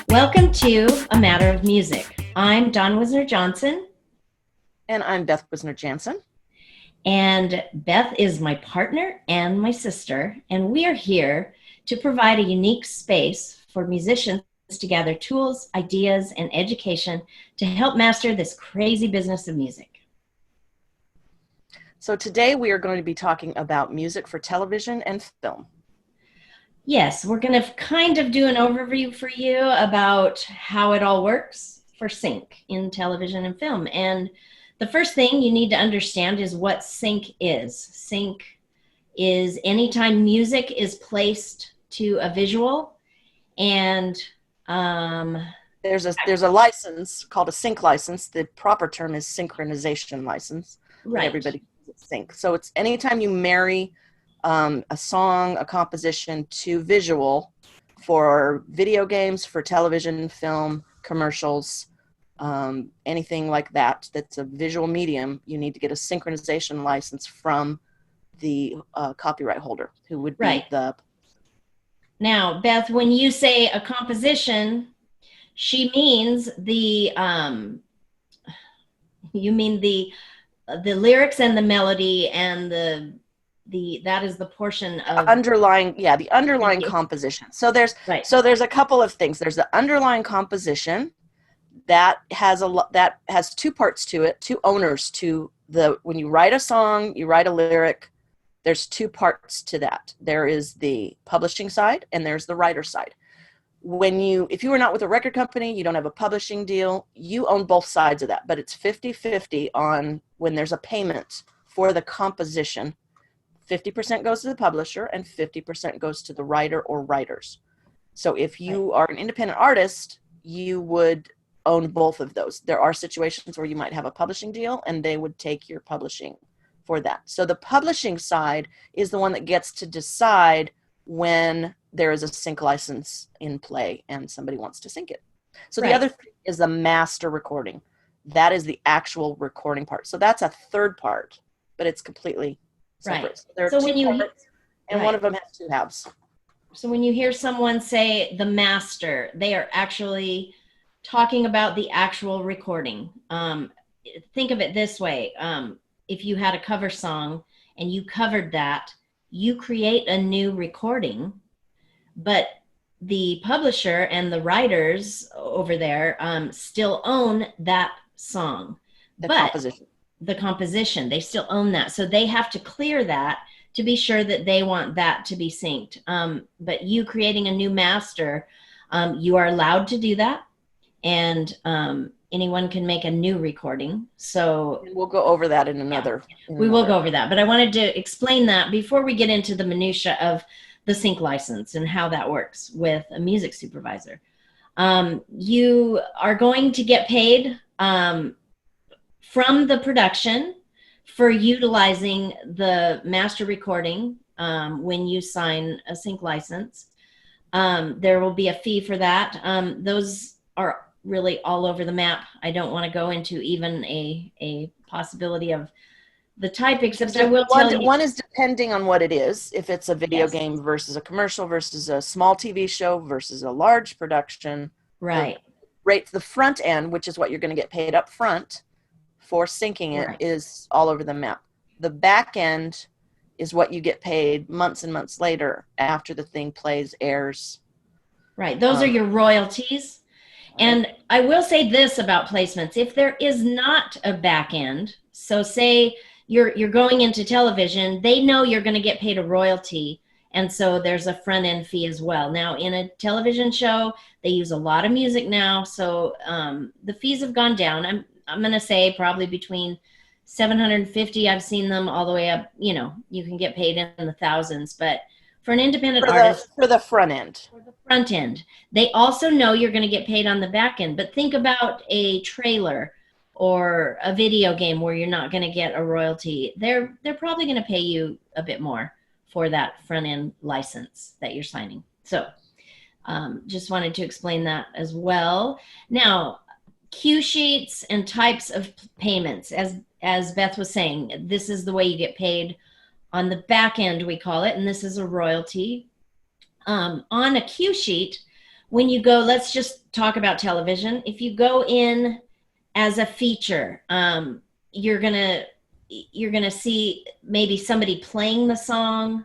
Welcome to A Matter of Music. I'm Wisner-Johnson. And I'm Beth Wisner-Jahnsen. And Beth is my partner and my sister. And we are here to provide a unique space for musicians to gather tools, ideas, and education to help master this crazy business of music. So today we are going to be talking about music for television and film. Yes, we're going to kind of do an overview for you about how it all works for sync in television and film. And the first thing you need to understand is what sync is. Sync is anytime music is placed to a visual, and there's a license called a sync license. The proper term is synchronization license. Right. Everybody sync. So it's anytime you marry a song, a composition to visual for video games, for television, film, commercials, anything like that that's a visual medium, you need to get a synchronization license from the copyright holder, who would be right. the... Now, Beth, when you say a composition, she means the you mean the lyrics and the melody and that is the portion of the underlying composition. So there's a couple of things. There's the underlying composition that has two parts to it, two owners to when you write a song, you write a lyric, there's two parts to that. There is the publishing side and there's the writer side. If you are not with a record company, you don't have a publishing deal, you own both sides of that, but it's 50-50 on when there's a payment for the composition. 50% goes to the publisher and 50% goes to the writer or writers. So if you are an independent artist, you would own both of those. There are situations where you might have a publishing deal and they would take your publishing for that. So the publishing side is the one that gets to decide when there is a sync license in play and somebody wants to sync it. So the other thing is the master recording. That is the actual recording part. So that's a third part, but it's completely separate. Right. So there are two parts, and one of them has two halves. So when you hear someone say the master, they are actually talking about the actual recording. Think of it this way. If you had a cover song and you covered that, you create a new recording, but the publisher and the writers over there still own that song. The composition, they still own that. So they have to clear that to be sure that they want that to be synced. But you creating a new master, you are allowed to do that. And anyone can make a new recording. So and we'll go over that in another. We will go over that. But I wanted to explain that before we get into the minutia of the sync license and how that works with a music supervisor. You are going to get paid from the production for utilizing the master recording when you sign a sync license. There will be a fee for that. Those are really all over the map. I don't want to go into even a possibility of the type, except I will tell you. One is depending on what it is. If it's a video game versus a commercial versus a small TV show versus a large production. Right. The front end, which is what you're going to get paid up front for syncing it, is all over the map. The back end is what you get paid months and months later after the thing plays, airs. Right. Those are your royalties. And I will say this about placements. If there is not a back end, so say you're going into television, they know you're going to get paid a royalty. And so there's a front end fee as well. Now in a television show, they use a lot of music now. So the fees have gone down. I'm going to say probably between $750. I've seen them all the way up. You can get paid in the thousands, but for an independent artist, for the front end. For the front end. They also know you're going to get paid on the back end. But think about a trailer or a video game where you're not going to get a royalty. They're probably going to pay you a bit more for that front end license that you're signing. So just wanted to explain that as well. Now, cue sheets and types of payments. As Beth was saying, this is the way you get paid On the back end, we call it, and this is a royalty. On a cue sheet, when you go, let's just talk about television. If you go in as a feature, you're gonna see maybe somebody playing the song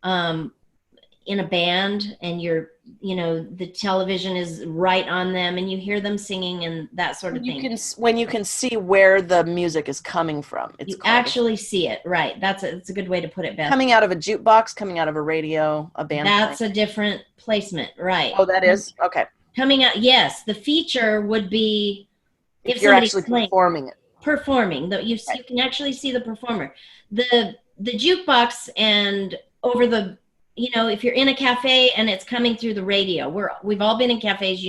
in a band, and the television is right on them, and you hear them singing and that sort of thing. When you can see where the music is coming from, you actually see it, right? It's a good way to put it, Beth. Coming out of a jukebox, coming out of a radio, a band. That's a different placement, right? Oh, that is? Okay. Coming out, yes. The feature would be if you're actually performing it. Performing, you can actually see the performer. The jukebox, and over the, if you're in a cafe and it's coming through the radio, we've all been in cafes,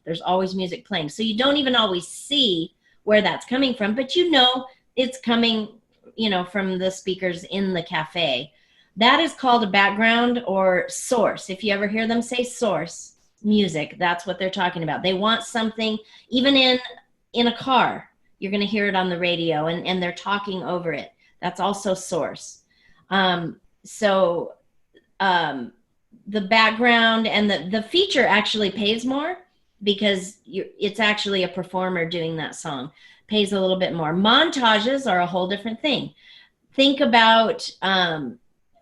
there's always music playing. So you don't even always see where that's coming from, but it's coming, from the speakers in the cafe. That is called a background or source. If you ever hear them say source music, that's what they're talking about. They want something, even in a car, you're going to hear it on the radio, and they're talking over it. That's also source. The background and the feature actually pays more, because it's actually a performer doing that song. Pays a little bit more. Montages are a whole different thing. Think about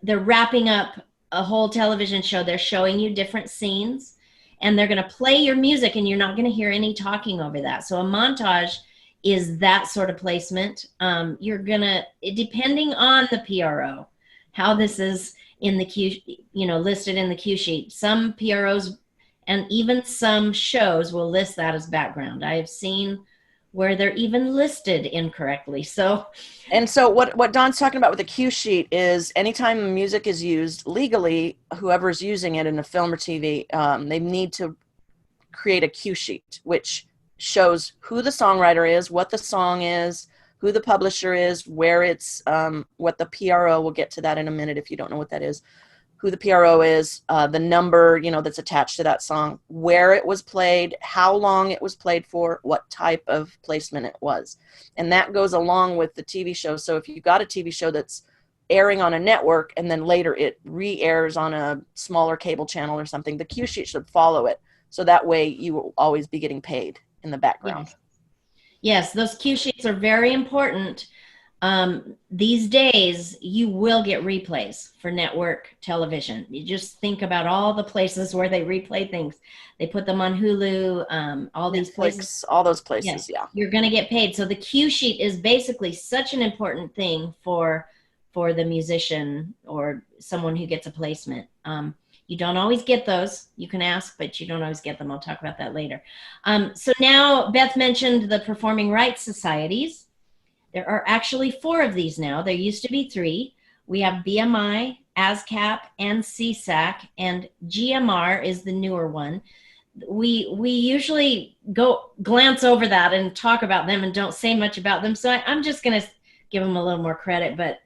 they're wrapping up a whole television show. They're showing you different scenes, and they're going to play your music, and you're not going to hear any talking over that. So a montage is that sort of placement. Depending on the PRO, how this is in the queue, listed in the cue sheet. Some PROs and even some shows will list that as background. I have seen where they're even listed incorrectly. So what Dawn's talking about with the cue sheet is anytime music is used legally, whoever's using it in a film or TV, they need to create a cue sheet, which shows who the songwriter is, what the song is, who the publisher is, where it's, what the PRO, we'll get to that in a minute if you don't know what that is, who the PRO is, the number, that's attached to that song, where it was played, how long it was played for, what type of placement it was. And that goes along with the TV show. So if you've got a TV show that's airing on a network and then later it re-airs on a smaller cable channel or something, the cue sheet should follow it. So that way you will always be getting paid in the background. Yes, those cue sheets are very important. These days, you will get replays for network television. You just think about all the places where they replay things. They put them on Hulu, all these places. All those places, yeah. You're going to get paid. So the cue sheet is basically such an important thing for the musician or someone who gets a placement. You don't always get those. You can ask, but you don't always get them. I'll talk about that later. So now Beth mentioned the Performing Rights Societies. There are actually 4 of these now. There used to be 3. We have BMI, ASCAP, and CSAC, and GMR is the newer one. We usually glance over that and talk about them and don't say much about them. So I'm just going to give them a little more credit, but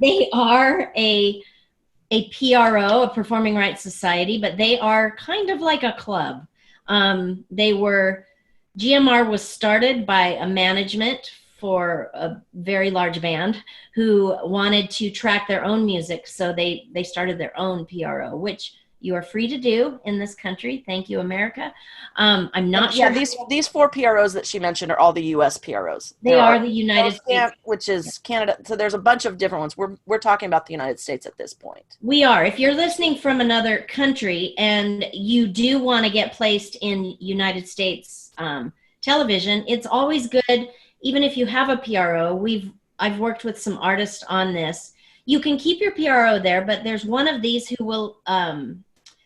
they are a PRO, a Performing Rights Society, but they are kind of like a club. GMR was started by a management for a very large band who wanted to track their own music. So they started their own PRO, which you are free to do in this country. Thank you, America. I'm not sure. Yeah, these 4 PROs that she mentioned are all the U.S. PROs. They are the United States. Which is Canada. So there's a bunch of different ones. We're talking about the United States at this point. We are. If you're listening from another country and you do want to get placed in United States television, it's always good, even if you have a PRO. I've worked with some artists on this. You can keep your PRO there, but there's one of these who will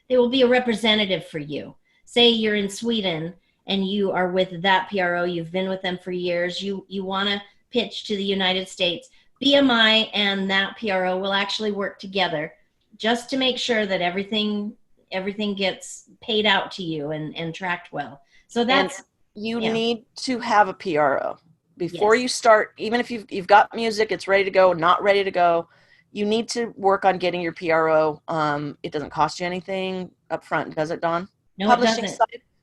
they will be a representative for you. Say you're in Sweden and you are with that PRO, you've been with them for years, you want to pitch to the United States, BMI and that PRO will actually work together just to make sure that everything gets paid out to you and tracked well. So that's... You need to have a PRO before you start. Even if you've got music, it's ready to go, not ready to go, you need to work on getting your PRO. It doesn't cost you anything up front, does it, Dawn? No, it doesn't.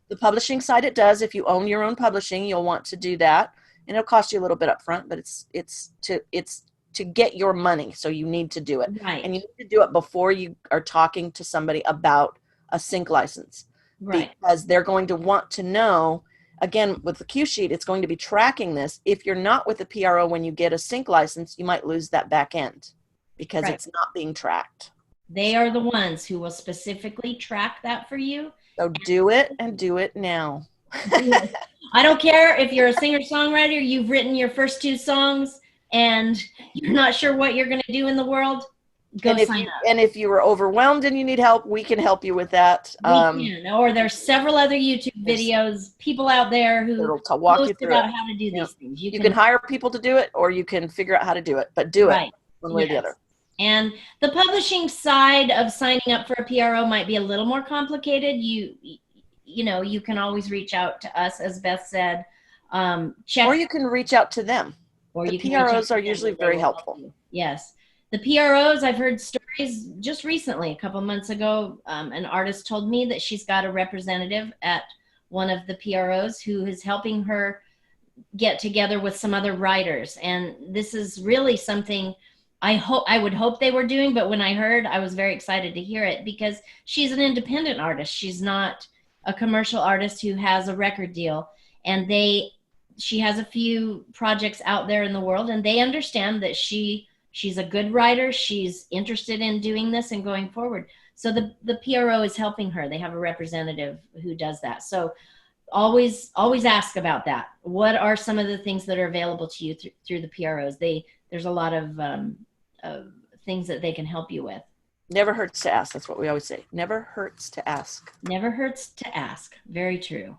The publishing side, it does. If you own your own publishing, you'll want to do that, and it'll cost you a little bit up front, but it's to get your money. So you need to do it. Right. And you need to do it before you are talking to somebody about a sync license. Right. Because they're going to want to know, again, with the cue sheet, it's going to be tracking this. If you're not with the PRO when you get a sync license, you might lose that back end because it's not being tracked. They are the ones who will specifically track that for you. So do it, and do it now. I don't care if you're a singer-songwriter, you've written your first 2 songs, and you're not sure what you're going to do in the world, go sign up. And if you are overwhelmed and you need help, we can help you with that. We can. Or there's several other YouTube videos, people out there who walk you through about how to do these things. You can hire people to do it, or you can figure out how to do it, but do it one way or the other. And the publishing side of signing up for a PRO might be a little more complicated. You know, you can always reach out to us, as Beth said. Or you can reach out to them. Or the PROs are usually very helpful. Yes. The PROs, I've heard stories just recently, a couple months ago, an artist told me that she's got a representative at one of the PROs who is helping her get together with some other writers. And this is really something I would hope they were doing, but when I heard, I was very excited to hear it because she's an independent artist. She's not a commercial artist who has a record deal, and she has a few projects out there in the world, and they understand that she's a good writer. She's interested in doing this and going forward. So the PRO is helping her. They have a representative who does that. So always ask about that. What are some of the things that are available to you through the PROs? There's a lot of things that they can help you with. Never hurts to ask. That's what we always say. Never hurts to ask. Never hurts to ask. Very true.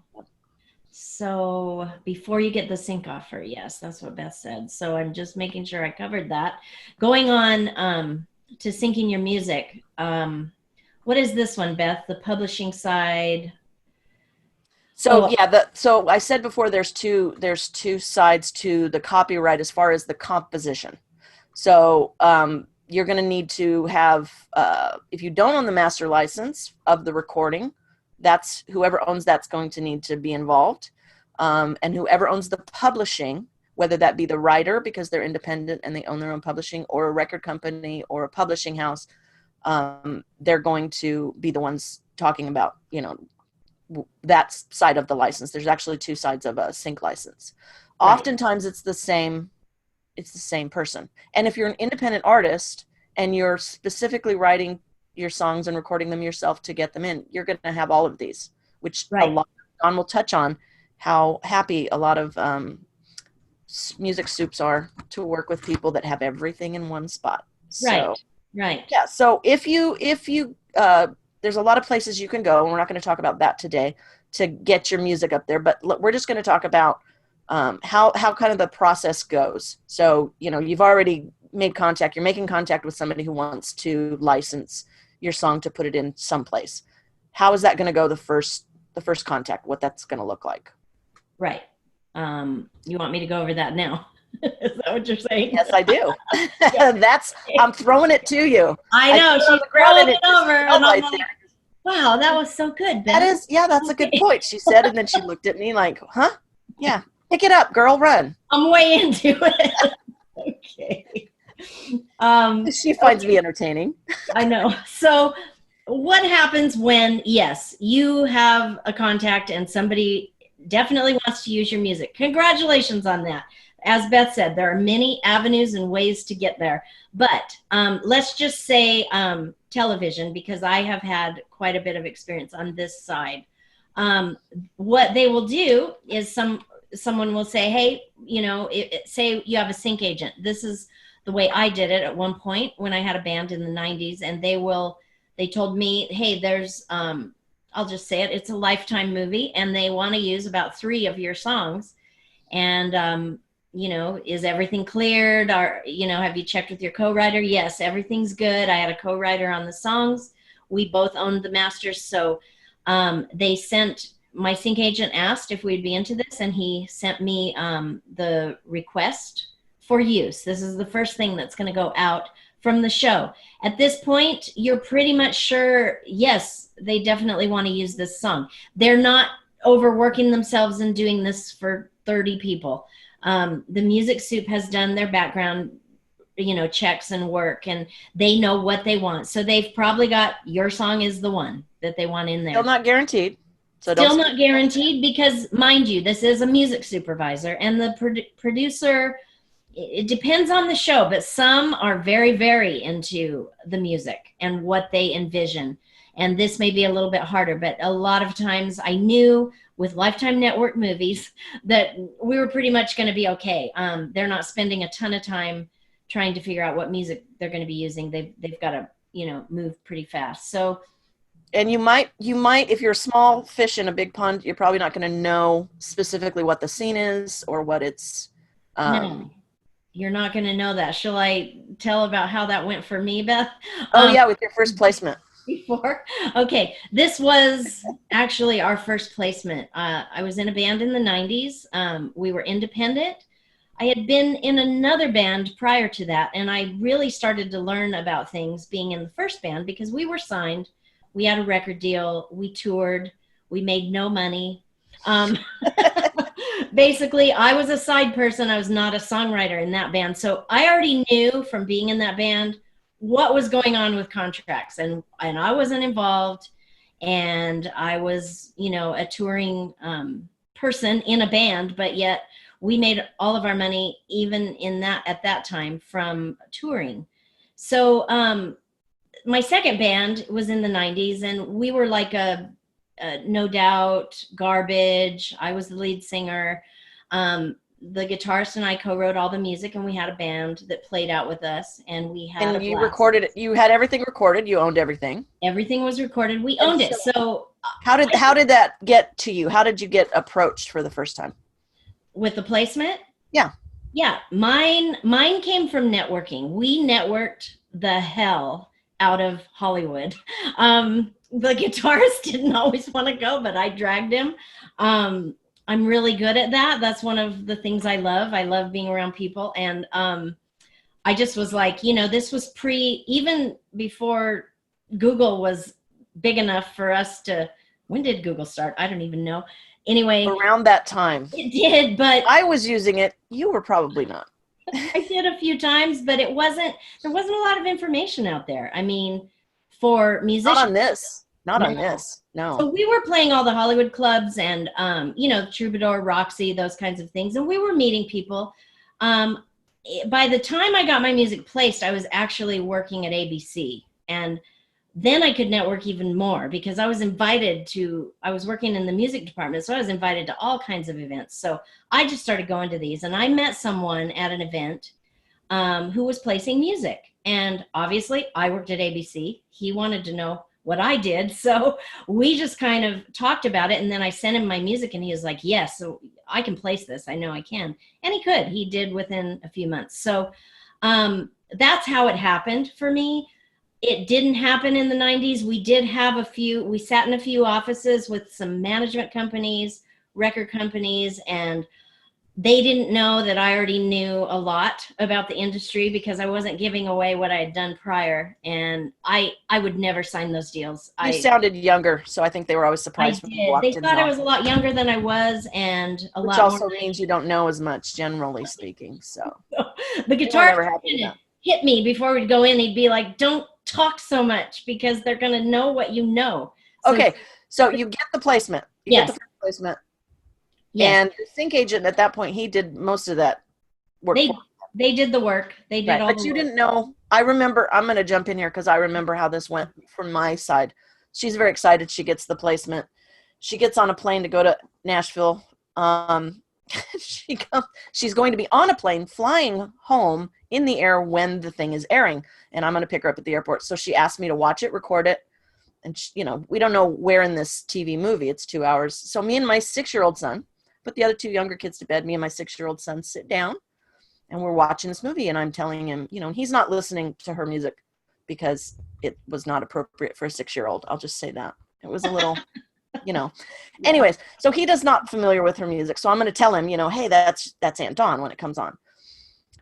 So before you get the sync offer, yes, that's what Beth said. So I'm just making sure I covered that. Going on to syncing your music. What is this one, Beth? The publishing side. So so I said before, there's two sides to the copyright as far as the composition. So you're going to need to have, if you don't own the master license of the recording, that's whoever owns that's going to need to be involved. And whoever owns the publishing, whether that be the writer because they're independent and they own their own publishing, or a record company or a publishing house, they're going to be the ones talking about, that side of the license. There's actually 2 sides of a sync license. Right. Oftentimes it's the same person. And if you're an independent artist and you're specifically writing your songs and recording them yourself to get them in, you're going to have all of these, which a lot John will touch on how happy a lot of music soups are to work with people that have everything in one spot. So, right. Yeah. So if you there's a lot of places you can go, and we're not going to talk about that today, to get your music up there, but we're just going to talk about how kind of the process goes. So, you've already made contact, you're making contact with somebody who wants to license your song to put it in someplace. How is that going to go the first contact, what that's going to look like? Right. You want me to go over that now? Is that what you're saying? Yes, I do. I'm throwing it to you. I know. She's throwing it over. And I'm like, wow, that was so good, Beth. That's a good point, she said. And then she looked at me like, huh? Yeah. Pick it up, girl, run. I'm way into it. Okay. She finds me entertaining. I know. So what happens when, yes, you have a contact and somebody definitely wants to use your music? Congratulations on that. As Beth said, there are many avenues and ways to get there. But let's just say television, because I have had quite a bit of experience on this side. What they will do is someone will say, hey, say you have a sync agent. This is the way I did it at one point when I had a band in the 90s, and they told me, hey, there's, I'll just say it, it's a Lifetime movie, and they want to use about 3 of your songs. And, is everything cleared? Or, have you checked with your co-writer? Yes, everything's good. I had a co-writer on the songs. We both owned the masters. So my sync agent asked if we'd be into this, and he sent me the request for use. This is the first thing that's going to go out from the show. At this point, you're pretty much sure, yes, they definitely want to use this song. They're not overworking themselves and doing this for 30 people. The Music Soup has done their background checks and work, and they know what they want. So they've probably got your song is the one that they want in there. Still not guaranteed. So Still not guaranteed, because mind you, this is a music supervisor, and the producer, it depends on the show, but some are very, very into the music and what they envision. And this may be a little bit harder, but a lot of times I knew with Lifetime Network movies that we were pretty much going to be okay. They're not spending a ton of time trying to figure out what music they're going to be using. They've got to, move pretty fast. So, and you might, if you're a small fish in a big pond, you're probably not going to know specifically what the scene is or what it's. No, you're not going to know that. Shall I tell about how that went for me, Beth? Oh yeah, with your first placement. Before. Okay, this was actually our first placement. I was in a band in the 90s. We were independent. I had been in another band prior to that, and I really started to learn about things being in the first band because we were signed. We had a record deal. We toured. We made no money. Basically, I was a side person. I was not a songwriter in that band. So I already knew from being in that band what was going on with contracts, and I wasn't involved, and I was, a touring person in a band, but yet we made all of our money even at that time from touring. So my second band was in the 90s, and we were like a No Doubt, Garbage. I was the lead singer. The guitarist and I co-wrote all the music, and we had a band that played out with us, and we had. And you recorded it. You had everything recorded. You owned everything. Everything was recorded. We owned it. So how did that get to you? How did you get approached for the first time? With the placement? Yeah. Yeah. Mine came from networking. We networked the hell out of Hollywood. The guitarist didn't always want to go, but I dragged him. I'm really good at that. That's one of the things I love. I love being around people. And I just was like, this was even before Google was big enough for us to, when did Google start? I don't even know. Anyway. Around that time. It did, but. I was using it. You were probably not. I did a few times, but there wasn't a lot of information out there. I mean, for musicians. Not on this. Not on this. No. So we were playing all the Hollywood clubs and, Troubadour, Roxy, those kinds of things. And we were meeting people. By the time I got my music placed, I was actually working at ABC. And then I could network even more because I was working in the music department. So I was invited to all kinds of events. So I just started going to these, and I met someone at an event who was placing music. And obviously I worked at ABC. He wanted to know what I did. So we just kind of talked about it. And then I sent him my music, and he was like, yes, so I can place this. I know I can. And he could. He did within a few months. So that's how it happened for me. It didn't happen in the 90s. We sat in a few offices with some management companies, record companies, and they didn't know that I already knew a lot about the industry because I wasn't giving away what I had done prior. And I would never sign those deals. You sounded younger, so I think they were always surprised when you walked in. They thought I was a lot younger than I was, and which also means you don't know as much, generally speaking. So the guitar hit me before we'd go in. He'd be like, don't talk so much because they're going to know what you know. Okay, so you get the placement. You get the first placement. Yes. And the sync agent at that point, he did most of that work. They did the work. They did all the work. But you didn't know. I remember, I'm going to jump in here because I remember how this went from my side. She's very excited. She gets the placement. She gets on a plane to go to Nashville. She's going to be on a plane flying home in the air when the thing is airing. And I'm going to pick her up at the airport. So she asked me to watch it, record it. And, we don't know where in this TV movie. It's 2 hours. So me and my 6-year-old son, put the other 2 younger kids to bed. Me and my 6-year-old son sit down, and we're watching this movie. And I'm telling him, he's not listening to her music because it was not appropriate for a 6-year-old. I'll just say that. It was a little, Anyways, so he does not familiar with her music. So I'm going to tell him, hey, that's Aunt Dawn when it comes on.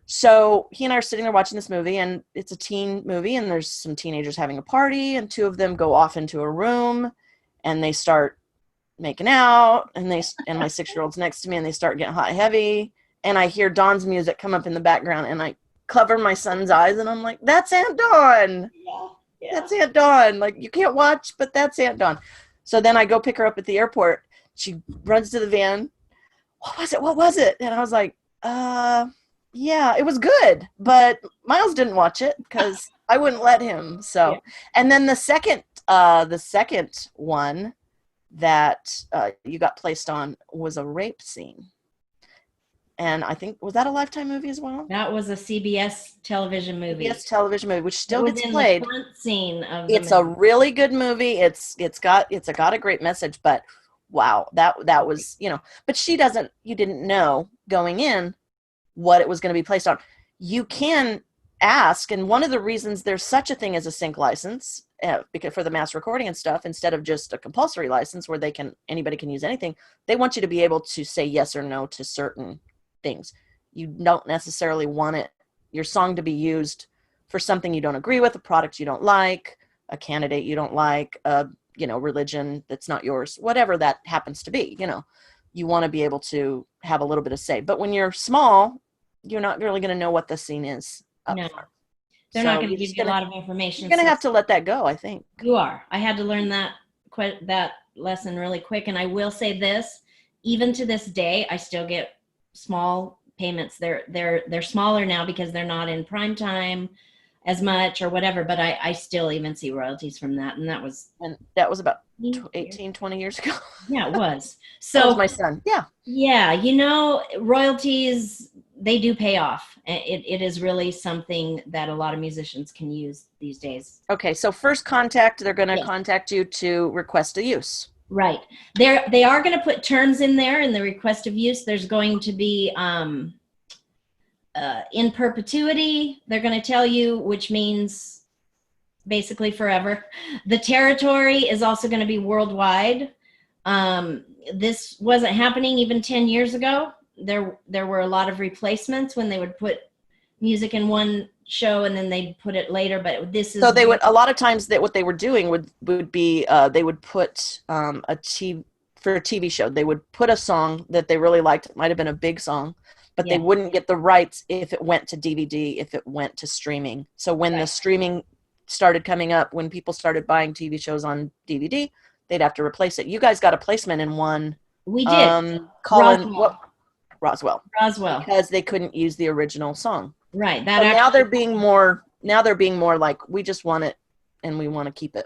So he and I are sitting there watching this movie, and it's a teen movie, and there's some teenagers having a party, and 2 of them go off into a room, and they start making out, and my 6-year-old's next to me, and they start getting hot and heavy, and I hear Dawn's music come up in the background, and I cover my son's eyes, and I'm like, that's Aunt Dawn. Yeah. That's Aunt Dawn. Like, you can't watch, but that's Aunt Dawn. So then I go pick her up at the airport. She runs to the van. What was it? And I was like, yeah, it was good, but Miles didn't watch it because I wouldn't let him. So, and then the second one that you got placed on was a rape scene. And I think, was that a Lifetime movie as well? That was a CBS television movie. CBS television movie, which still gets in played. The front scene of it's a really good movie. It's got a great message, but wow, that was, but you didn't know going in what it was going to be placed on. You can ask, and one of the reasons there's such a thing as a sync license, because for the mass recording and stuff, instead of just a compulsory license where anybody can use anything, they want you to be able to say yes or no to certain things. You don't necessarily want your song to be used for something you don't agree with, a product you don't like, a candidate you don't like, religion that's not yours, whatever that happens to be. You want to be able to have a little bit of say. But when you're small, you're not really going to know what the scene is up front. They're not going to give you a lot of information. You're going to have to let that go, I think. You are. I had to learn that lesson really quick. And I will say this, even to this day, I still get small payments. They're smaller now because they're not in prime time as much or whatever, but I still even see royalties from that. And that was about 18, 20 years ago. Yeah, it was. So that was my son. Yeah. Yeah. Royalties, they do pay off. It is really something that a lot of musicians can use these days. Okay. So first contact, they're going to contact you to request a use. Right. They are going to put terms in there in the request of use. There's going to be in perpetuity, they're going to tell you, which means basically forever. The territory is also going to be worldwide. This wasn't happening even 10 years ago. There were a lot of replacements when they would put music in one show and then they'd put it later, but this is... So they would, a lot of times that what they were doing would be, they would put for a TV show, they would put a song that they really liked. It might've been a big song, but they wouldn't get the rights if it went to DVD, if it went to streaming. So when the streaming started coming up, when people started buying TV shows on DVD, they'd have to replace it. You guys got a placement in one. We did. Roswell. Because they couldn't use the original song. Right. Now they're being more like, we just want it and we want to keep it.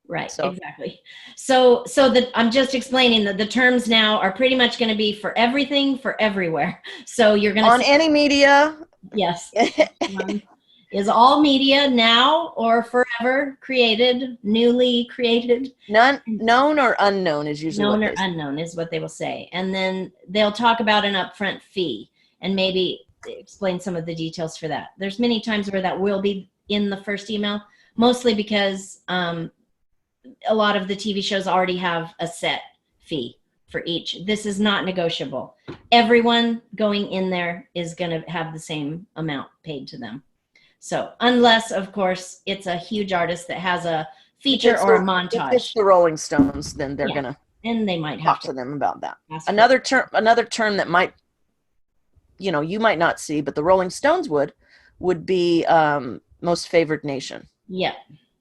Right. So. Exactly. So I'm just explaining that the terms now are pretty much going to be for everything, for everywhere. So you're going to... On any media. Yes. Is all media now or forever created, newly created? Known or unknown is usually known or unknown is what they will say. And then they'll talk about an upfront fee and maybe explain some of the details for that. There's many times where that will be in the first email, mostly because a lot of the TV shows already have a set fee for each. This is not negotiable. Everyone going in there is going to have the same amount paid to them. So unless, of course, it's a huge artist that has a feature or a montage. If it's the Rolling Stones, then they're going to... And they might have to talk to them about that. Another term that might, you might not see, but the Rolling Stones would be most favored nation. Yeah.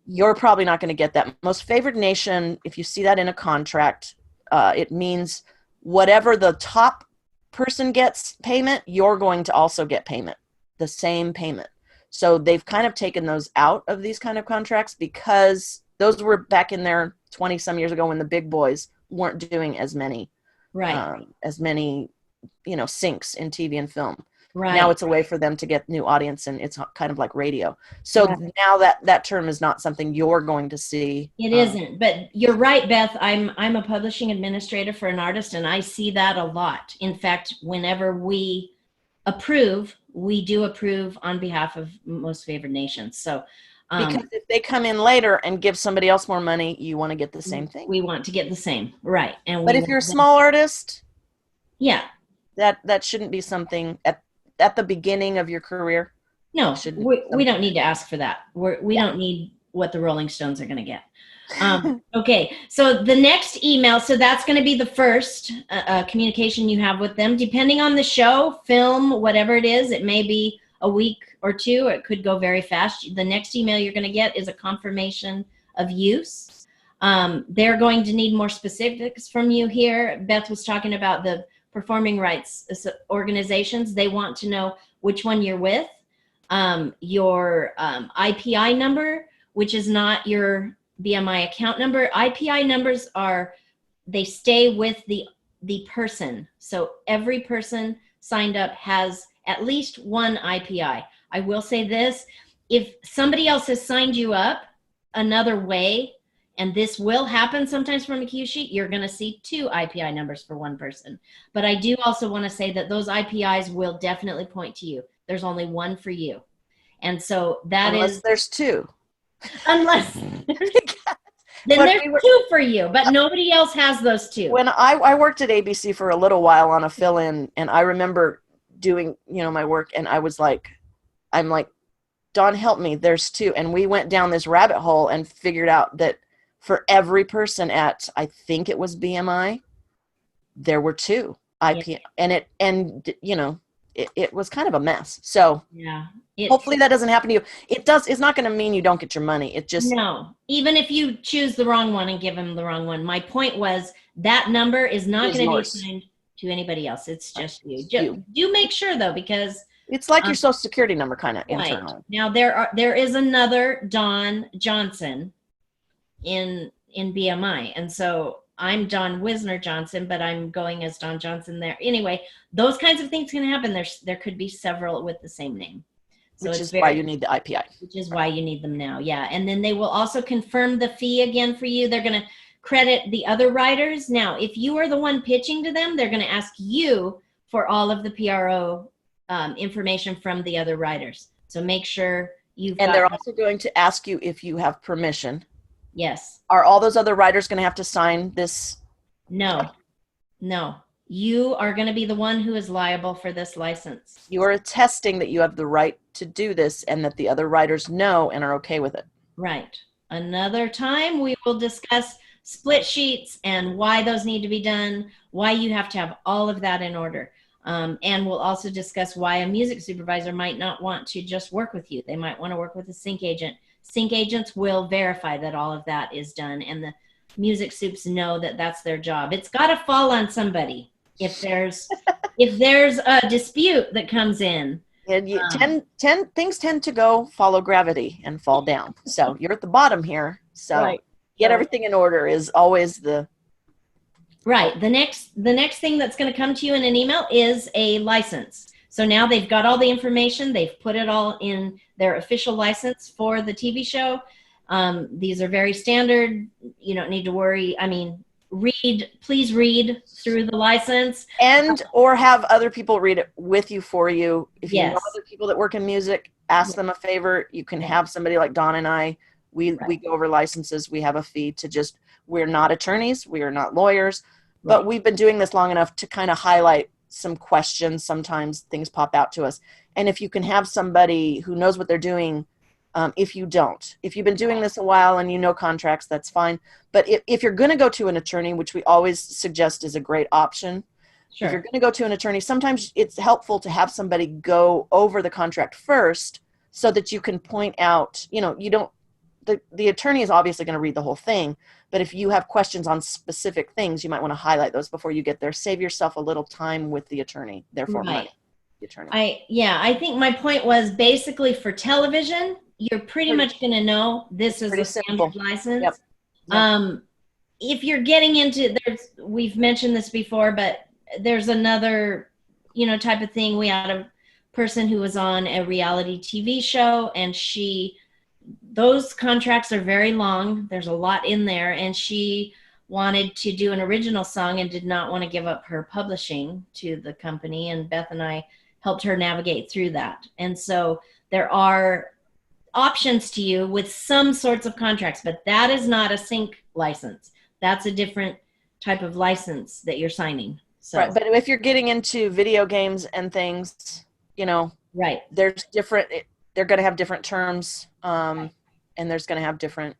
You're probably not going to get that. Most favored nation, if you see that in a contract, it means whatever the top person gets payment, you're going to also get payment, the same payment. So they've kind of taken those out of these kind of contracts because those were back in there 20 some years ago when the big boys weren't doing as many, syncs in TV and film. Right. Now it's a way for them to get new audience, and it's kind of like radio. So now that term is not something you're going to see. It isn't, but you're right, Beth. I'm a publishing administrator for an artist, and I see that a lot. In fact, whenever we approve, we do approve on behalf of most favored nations. So because if they come in later and give somebody else more money, you want to get the same thing. We want to get the same, right? But if you're a small artist, that shouldn't be something at the beginning of your career. No, we don't need to ask for that. We don't need what the Rolling Stones are going to get. Okay, so the next email, so that's going to be the first communication you have with them. Depending on the show, film, whatever it is, it may be a week or two. It could go very fast. The next email you're going to get is a confirmation of use. They're going to need more specifics from you here. Beth was talking about the performing rights organizations. They want to know which one you're with, your IPI number, which is not your BMI account number. IPI numbers they stay with the person. So every person signed up has at least one IPI. I will say this, if somebody else has signed you up another way, and this will happen sometimes from a cue sheet, you're going to see 2 IPI numbers for one person. But I do also want to say that those IPIs will definitely point to you. There's only one for you. And so unless there's 2. Unless then there's 2 for you, but nobody else has those 2. When I worked at ABC for a little while on a fill-in, and I remember doing, my work, and I'm like, Dawn, help me, there's 2. And we went down this rabbit hole and figured out that for every person at, I think it was BMI, there were 2 IP, and it was kind of a mess. So yeah, hopefully that doesn't happen to you. It's not going to mean you don't get your money. It just, no, even if you choose the wrong one and give them the wrong one. My point was that number is not going to be assigned to anybody else. It's just you. Do make sure though, because it's like your social security number kind of internal. Now there is another Dawn Johnson in BMI. And so I'm Dawn Wisner-Johnson, but I'm going as Dawn Johnson there. Anyway, those kinds of things can happen. There could be several with the same name. So which is why you need the IPI. Which is why you need them now. Yeah. And then they will also confirm the fee again for you. They're going to credit the other writers. Now, if you are the one pitching to them, they're going to ask you for all of the PRO information from the other writers. So make sure you've And they're also going to ask you if you have permission. Yes. Are all those other writers going to have to sign this? No. You are going to be the one who is liable for this license. You are attesting that you have the right to do this and that the other writers know and are okay with it. Right. Another time we will discuss split sheets and why those need to be done, why you have to have all of that in order. And we'll also discuss why a music supervisor might not want to just work with you. They might want to work with a sync agent. Sync agents will verify that all of that is done, and the music soups know that that's their job. It's got to fall on somebody if there's a dispute that comes in. And things tend to follow gravity and fall down. So you're at the bottom here. So get everything in order is always the right. The next thing that's going to come to you in an email is a license. So now they've got all the information. They've put it all in their official license for the TV show. These are very standard. You don't need to worry. I mean, please read through the license. Or have other people read it with you for you. If you know other people that work in music, ask them a favor. You can have somebody like Dawn and I. We go over licenses. We have a fee we're not attorneys. We are not lawyers. But we've been doing this long enough to kind of highlight some questions. Sometimes things pop out to us. And if you can have somebody who knows what they're doing, if you've been doing this a while and you know contracts, that's fine. But if you're going to go to an attorney, which we always suggest is a great option, if you're going to go to an attorney, sometimes it's helpful to have somebody go over the contract first so that you can point out, the attorney is obviously going to read the whole thing, but if you have questions on specific things, you might want to highlight those before you get there. Save yourself a little time with the attorney, therefore money. The attorney. I think my point was basically for television, you're pretty much going to know this is a standard license. Yep. If you're getting into, we've mentioned this before, but there's another, type of thing. We had a person who was on a reality TV show, and those contracts are very long. There's a lot in there, and she wanted to do an original song and did not want to give up her publishing to the company, and Beth and I helped her navigate through that. And so there are options to you with some sorts of contracts, but that is not a sync license. That's a different type of license that you're signing. So. Right, but if you're getting into video games and things, there's different, they're going to have different terms, and there's going to have different,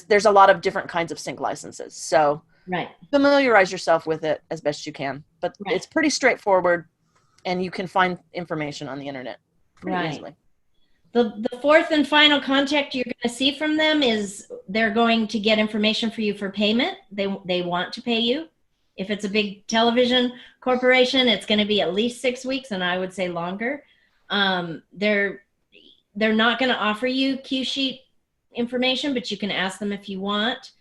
there's a lot of different kinds of sync licenses. So familiarize yourself with it as best you can, but it's pretty straightforward, and you can find information on the internet. pretty easily. The fourth and final contact you're going to see from them is they're going to get information for you for payment. They want to pay you. If it's a big television corporation, it's going to be at least 6 weeks, and I would say longer. They're not going to offer you cue sheet information, but you can ask them if you want.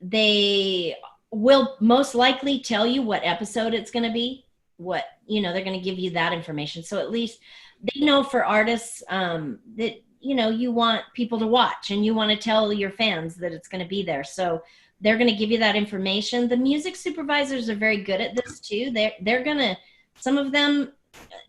They will most likely tell you what episode it's going to be. They're going to give you that information. So at least they know for artists that, you want people to watch and you want to tell your fans that it's going to be there. So they're going to give you that information. The music supervisors are very good at this too. They're going to, some of them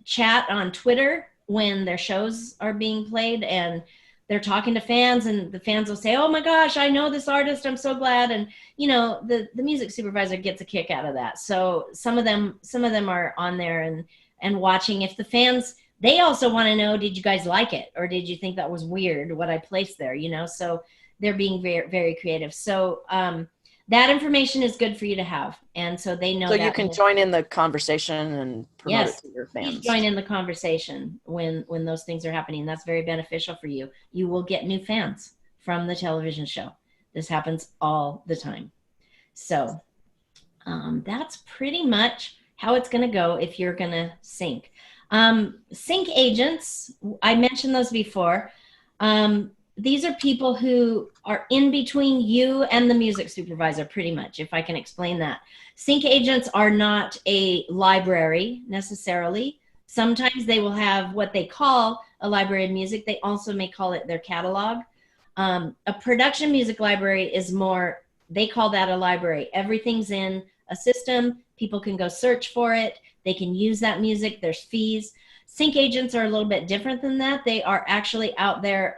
chat on Twitter when their shows are being played, and they're talking to fans, and the fans will say, oh my gosh, I know this artist, I'm so glad. And the music supervisor gets a kick out of that. So some of them are on there and watching. If the fans, they also want to know, did you guys like it, or did you think that was weird what I placed there? So they're being very, very creative. So that information is good for you to have, and so they know. So you can join in the conversation and promote it to your fans. Please join in the conversation when those things are happening. That's very beneficial for you. You will get new fans from the television show. This happens all the time. So that's pretty much how it's going to go if you're going to sync. Sync agents, I mentioned those before. These are people who are in between you and the music supervisor, pretty much, if I can explain that. Sync agents are not a library necessarily. Sometimes they will have what they call a library of music. They also may call it their catalog. A production music library is more, they call that a library. Everything's in a system. People can go search for it. They can use that music. There's fees. Sync agents are a little bit different than that. They are actually out there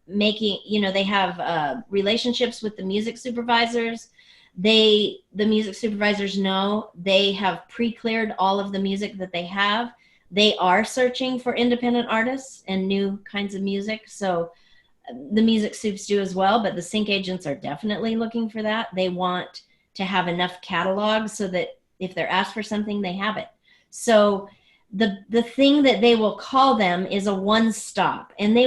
making, they have relationships with the music supervisors. The music supervisors know they have pre-cleared all of the music that they have. They are searching for independent artists and new kinds of music. So the music soups do as well, but the sync agents are definitely looking for that. They want to have enough catalogs so that if they're asked for something, they have it. So the thing that they will call them is a one-stop, and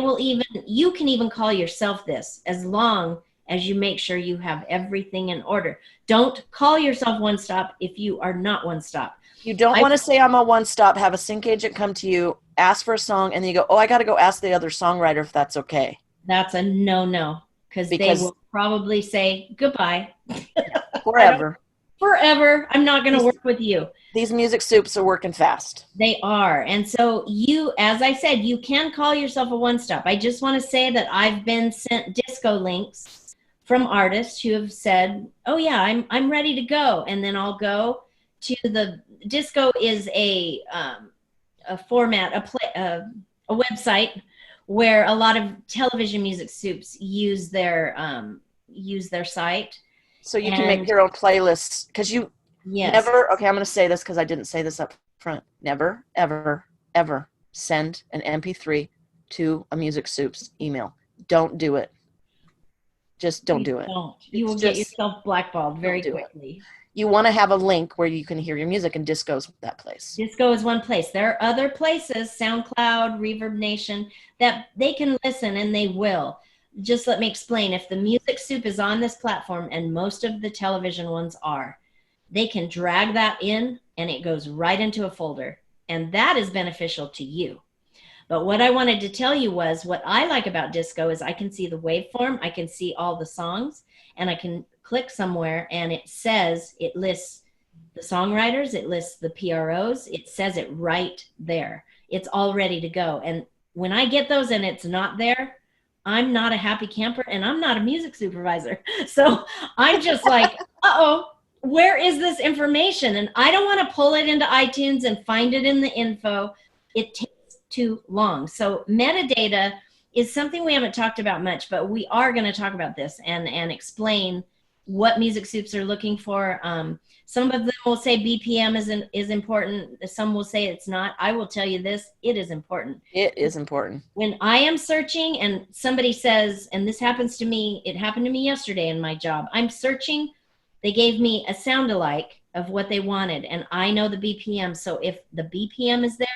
you can even call yourself this as long as you make sure you have everything in order. Don't call yourself one-stop if you are not one-stop. You don't want to say I'm a one-stop, have a sync agent come to you, ask for a song, and then you go, oh, I got to go ask the other songwriter if that's okay. That's a no-no, because they will probably say goodbye. Forever. Forever. I'm not going to work with you. These music soups are working fast. They are. And so you, as I said, you can call yourself a one-stop. I just want to say that I've been sent disco links from artists who have said, oh yeah, I'm ready to go. And then I'll go to the disco is a format, a website where a lot of television music soups use their site. So you can make your own playlists, because you never, okay, I'm going to say this because I didn't say this up front. Never, ever, ever send an MP3 to a music soup's email. Don't do it. Just don't do it. You will get yourself blackballed very quickly. You want to have a link where you can hear your music, and Disco's that place. Disco is one place. There are other places, SoundCloud, Reverb Nation, that they can listen, and they will. Just let me explain. If the music soup is on this platform, and most of the television ones are, they can drag that in and it goes right into a folder. And that is beneficial to you. But what I wanted to tell you was what I like about Disco is I can see the waveform, I can see all the songs, and I can click somewhere and it lists the songwriters, it lists the PROs, it says it right there. It's all ready to go. And when I get those and it's not there, I'm not a happy camper, and I'm not a music supervisor. So I'm just like, uh-oh, where is this information? And I don't want to pull it into iTunes and find it in the info. It takes too long. So metadata is something we haven't talked about much, but we are going to talk about this and explain what music soups are looking for. Some of them will say BPM is important. Some will say it's not. I will tell you this, it is important. It is important. When I am searching and somebody says, and this happens to me, it happened to me yesterday in my job. I'm searching, they gave me a sound alike of what they wanted, and I know the BPM. So if the BPM is there,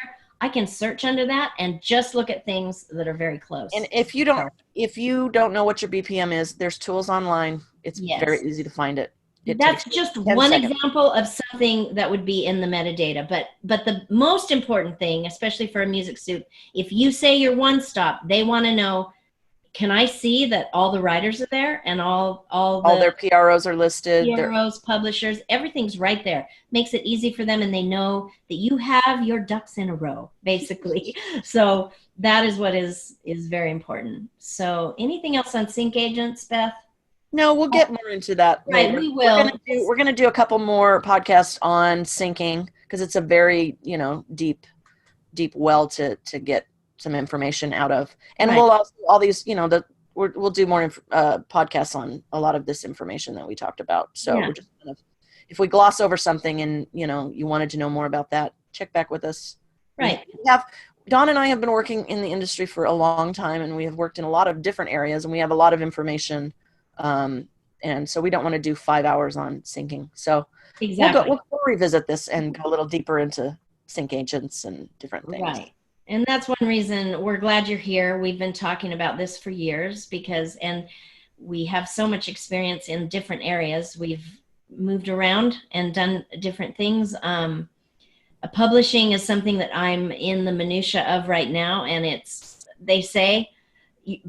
I can search under that and just look at things that are very close. And if you don't know what your BPM is, there's tools online. It's very easy to find it. That's just one example of something that would be in the metadata. But the most important thing, especially for a music student, if you say you're one stop, they want to know, can I see that all the writers are there and all their PROs are listed? PROs, publishers, everything's right there. Makes it easy for them, and they know that you have your ducks in a row, basically. So that is what is very important. So anything else on sync agents, Beth? No, we'll get more into that later. We will. We're gonna do a couple more podcasts on syncing because it's a very deep well to get some information out of, and we'll also all these we'll do more podcasts on a lot of this information that we talked about. So we're just kind of, if we gloss over something and you wanted to know more about that, check back with us. Right. Dawn and I have been working in the industry for a long time, and we have worked in a lot of different areas, and we have a lot of information. And so we don't want to do 5 hours on syncing. So we'll revisit this and go a little deeper into sync agents and different things. Right. And that's one reason we're glad you're here. We've been talking about this for years and we have so much experience in different areas. We've moved around and done different things. Publishing is something that I'm in the minutia of right now. And they say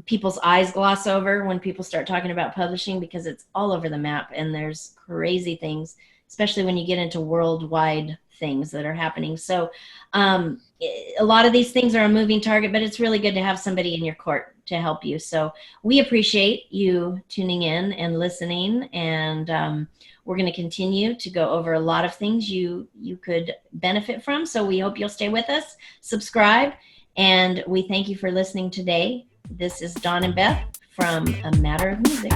people's eyes gloss over when people start talking about publishing because it's all over the map and there's crazy things, especially when you get into worldwide things that are happening. So a lot of these things are a moving target, but it's really good to have somebody in your court to help you. So we appreciate you tuning in and listening, and we're going to continue to go over a lot of things you could benefit from. So we hope you'll stay with us, subscribe, and we thank you for listening today. This is Dawn and Beth from A Matter of Music.